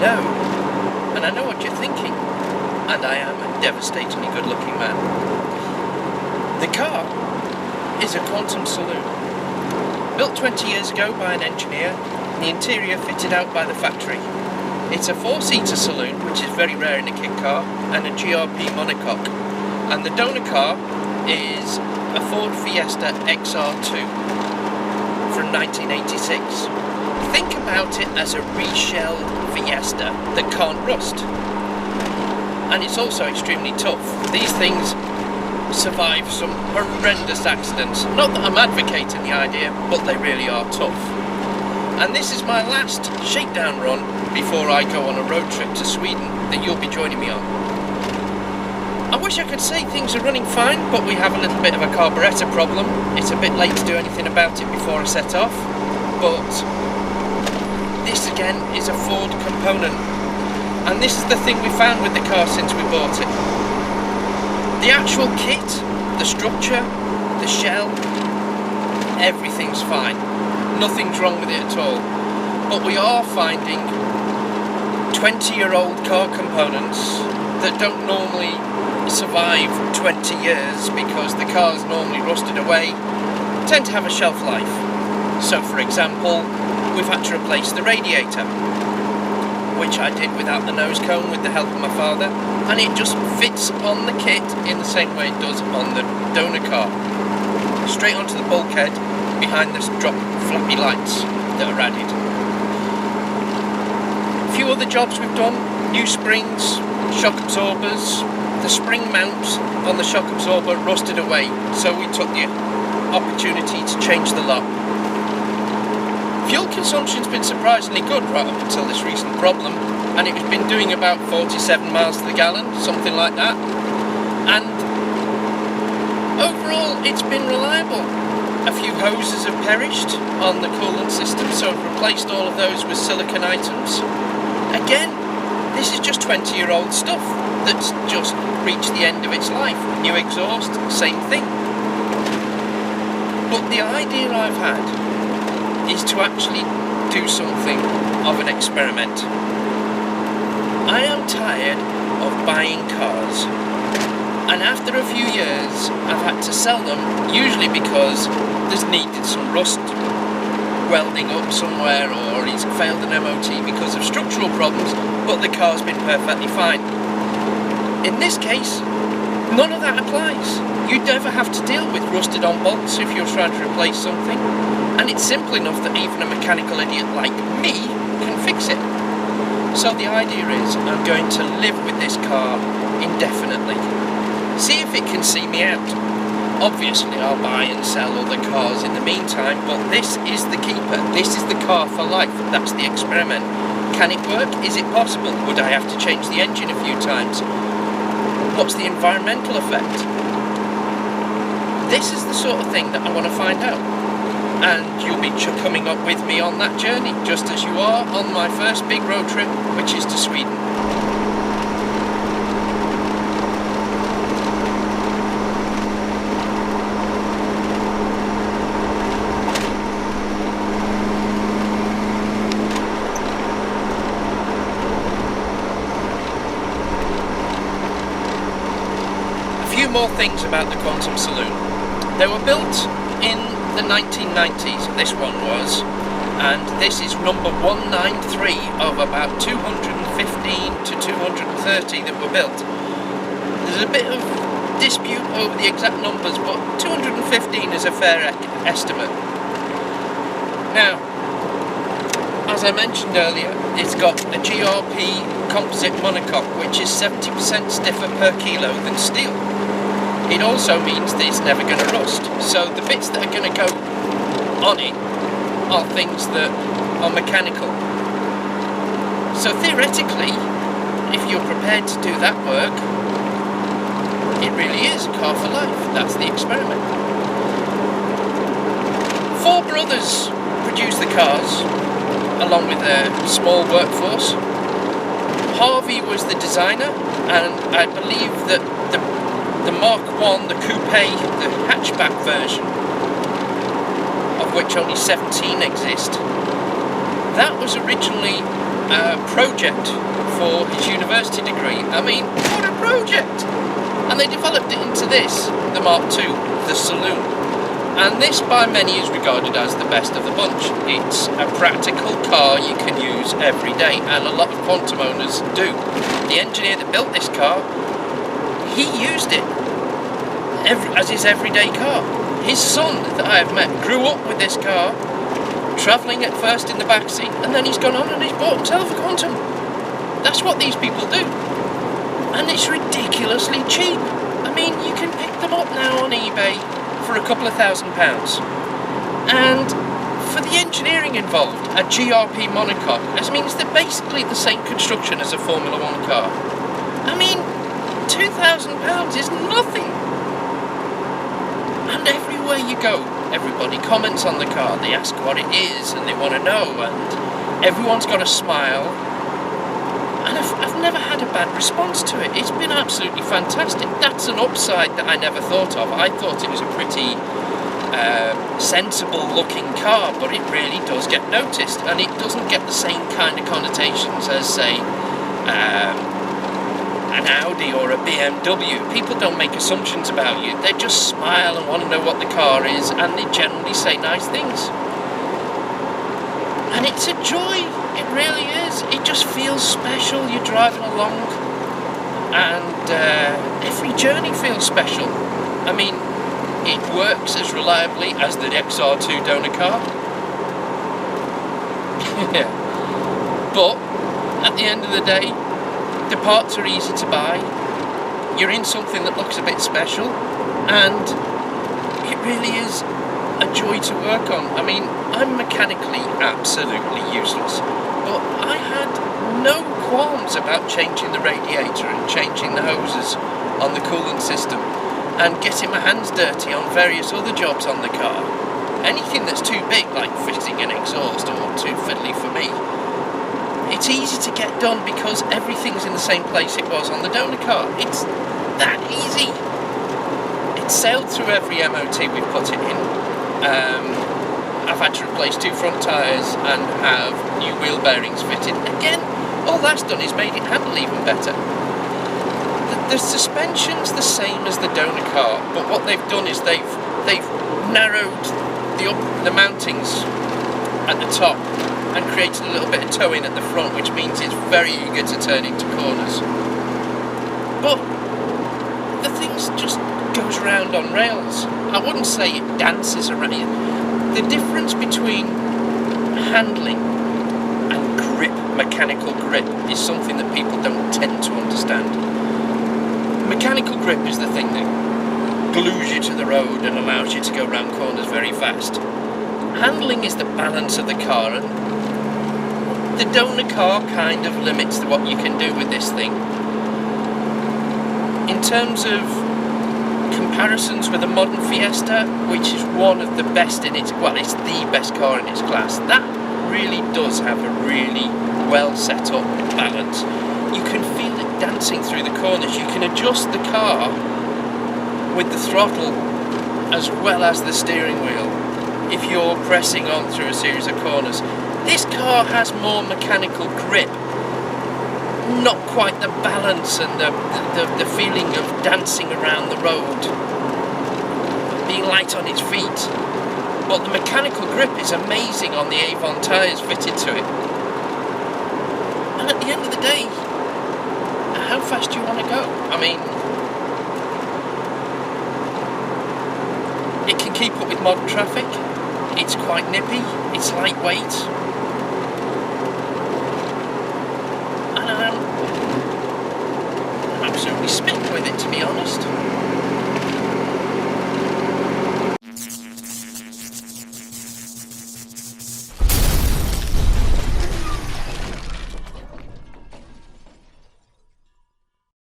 No. And I know what you're thinking. And I am a devastatingly good-looking man. The car is a Quantum Saloon. Built 20 years ago by an engineer, the interior fitted out by the factory. It's a 4-seater saloon, which is very rare in a kit car, and a GRP monocoque. And the donor car is a Ford Fiesta XR2 from 1986. Think about it as a reshelled Fiesta that can't rust. And it's also extremely tough. These things survive some horrendous accidents. Not that I'm advocating the idea, but they really are tough. And this is my last shakedown run before I go on a road trip to Sweden that you'll be joining me on. I wish I could say things are running fine, but we have a little bit of a carburettor problem. It's a bit late to do anything about it before I set off, but this again is a Ford component. And this is the thing we found with the car since we bought it. The actual kit, the structure, the shell, everything's fine. Nothing's wrong with it at all. But we are finding 20-year-old car components that don't normally survive 20 years because the car's normally rusted away, tend to have a shelf life. So for example, we've had to replace the radiator, which I did without the nose cone with the help of my father, and it just fits on the kit in the same way it does on the donor car. Straight onto the bulkhead behind the drop flappy lights that are added. A few other jobs we've done, new springs, shock absorbers. The spring mount on the shock absorber rusted away, so we took the opportunity to change the lot. Fuel consumption's been surprisingly good right up until this recent problem, and it's been doing about 47 miles to the gallon, something like that. And overall, it's been reliable. A few hoses have perished on the coolant system, so I've replaced all of those with silicone items. Again, this is just 20-year-old stuff that's just reached the end of its life. New exhaust, same thing. But the idea I've had is to actually do something of an experiment. I am tired of buying cars, and after a few years I've had to sell them, usually because there's needed some rust welding up somewhere, or it's failed an MOT because of structural problems, but the car's been perfectly fine. In this case, none of that applies. You'd never have to deal with rusted on bolts if you're trying to replace something, and it's simple enough that even a mechanical idiot like me can fix it. So the idea is I'm going to live with this car indefinitely. See if it can see me out. Obviously I'll buy and sell other cars in the meantime, but this is the keeper. This is the car for life. That's the experiment. Can it work? Is it possible? Would I have to change the engine a few times? What's the environmental effect? This is the sort of thing that I want to find out. And you'll be coming up with me on that journey, just as you are on my first big road trip, which is to Sweden. More things about the Quantum Saloon. They were built in the 1990s, this one was, and this is number 193 of about 215 to 230 that were built. There's a bit of dispute over the exact numbers, but 215 is a fair estimate. Now, as I mentioned earlier, it's got a GRP composite monocoque, which is 70% stiffer per kilo than steel. It also means that it's never going to rust. So the bits that are going to go on it are things that are mechanical. So theoretically, if you're prepared to do that work, it really is a car for life. That's the experiment. 4 brothers produced the cars, along with a small workforce. Harvey was the designer, and I believe that the Mark I, the coupe, the hatchback version, of which only 17 exist, that was originally project for his university degree. I mean, what a project! And they developed it into this, the Mark II, the Saloon. And this by many is regarded as the best of the bunch. It's a practical car you can use every day, and a lot of Quantum owners do. The engineer that built this car, he used it as his everyday car. His son that I have met grew up with this car, travelling at first in the backseat, and then he's gone on and he's bought himself a Quantum. That's what these people do. And it's ridiculously cheap. I mean, you can pick them up now on eBay for a couple of £1,000s. And for the engineering involved, a GRP monocoque, that means they're basically the same construction as a Formula 1 car. I mean, £2,000 is nothing. And everywhere you go, everybody comments on the car, they ask what it is and they want to know, and everyone's got a smile. And I've never had a bad response to it. It's been absolutely fantastic. That's an upside that I never thought of. I thought it was a pretty sensible looking car, but it really does get noticed, and it doesn't get the same kind of connotations as, say, an Audi or a BMW. People don't make assumptions about you. They just smile and want to know what the car is, and they generally say nice things. And it's a joy. It really is. It just feels special. You're driving along, and every journey feels special. I mean, it works as reliably as the XR2 donor car. Yeah. But at the end of the day, the parts are easy to buy. You're in something that looks a bit special, and it really is a joy to work on. I mean, I'm mechanically absolutely useless, but I had no qualms about changing the radiator and changing the hoses on the coolant system and getting my hands dirty on various other jobs on the car. Anything that's too big, like fitting an exhaust, or too fiddly for me, it's easy to get done because everything's in the same place it was on the donor car. It's that easy. It's sailed through every MOT we've put it in. I've had to replace 2 front tyres and have new wheel bearings fitted. Again, all that's done is made it handle even better. The suspension's the same as the donor car, but what they've done is they've narrowed the mountings at the top and created a little bit of toe-in at the front, which means it's very eager to turn into corners. But the thing just goes round on rails. I wouldn't say it dances around. The difference between handling and grip, mechanical grip, is something that people don't tend to understand. Mechanical grip is the thing that glues you to the road and allows you to go round corners very fast. Handling is the balance of the car, and the donor car kind of limits what you can do with this thing. In terms of comparisons with a modern Fiesta, which is one of the best in its, well, it's the best car in its class, that really does have a really well set up balance. You can feel it dancing through the corners. You can adjust the car with the throttle as well as the steering wheel if you're pressing on through a series of corners. This car has more mechanical grip, not quite the balance and the feeling of dancing around the road, being light on its feet. But the mechanical grip is amazing on the Avon tyres fitted to it. And at the end of the day, how fast do you want to go? I mean, it can keep up with modern traffic. It's quite nippy. It's lightweight. And I'm absolutely smitten with it, to be honest.